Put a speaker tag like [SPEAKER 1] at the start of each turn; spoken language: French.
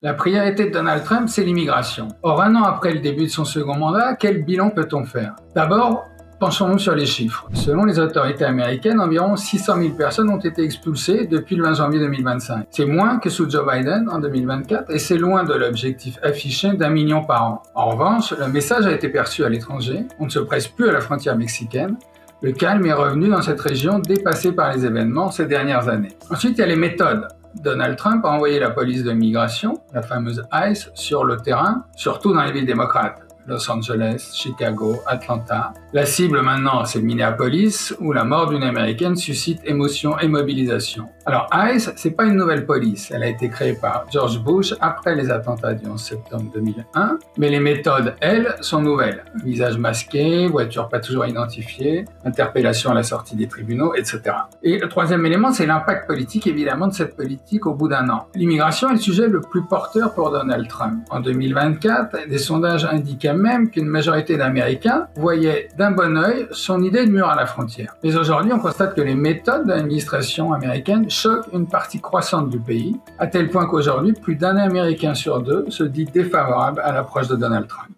[SPEAKER 1] La priorité de Donald Trump, c'est l'immigration. Or, un an après le début de son second mandat, quel bilan peut-on faire? D'abord, penchons-nous sur les chiffres. Selon les autorités américaines, environ 600 000 personnes ont été expulsées depuis le 20 janvier 2025. C'est moins que sous Joe Biden en 2024 et c'est loin de l'objectif affiché d'1 million par an. En revanche, le message a été perçu à l'étranger. On ne se presse plus à la frontière mexicaine. Le calme est revenu dans cette région dépassée par les événements ces dernières années. Ensuite, il y a les méthodes. Donald Trump a envoyé la police de migration, la fameuse ICE, sur le terrain, surtout dans les villes démocrates. Los Angeles, Chicago, Atlanta. La cible maintenant, c'est Minneapolis, où la mort d'une Américaine suscite émotion et mobilisation. Alors ICE, c'est pas une nouvelle police. Elle a été créée par George Bush après les attentats du 11 septembre 2001. Mais les méthodes, elles, sont nouvelles. Visage masqué, voiture pas toujours identifiée, interpellation à la sortie des tribunaux, etc. Et le troisième élément, c'est l'impact politique, évidemment, de cette politique au bout d'un an. L'immigration est le sujet le plus porteur pour Donald Trump. En 2024, des sondages indiquaient même qu'une majorité d'Américains voyaient d'un bon œil son idée de mur à la frontière. Mais aujourd'hui, on constate que les méthodes de l'administration américaine choquent une partie croissante du pays, à tel point qu'aujourd'hui, plus d'1 Américain sur 2 se dit défavorable à l'approche de Donald Trump.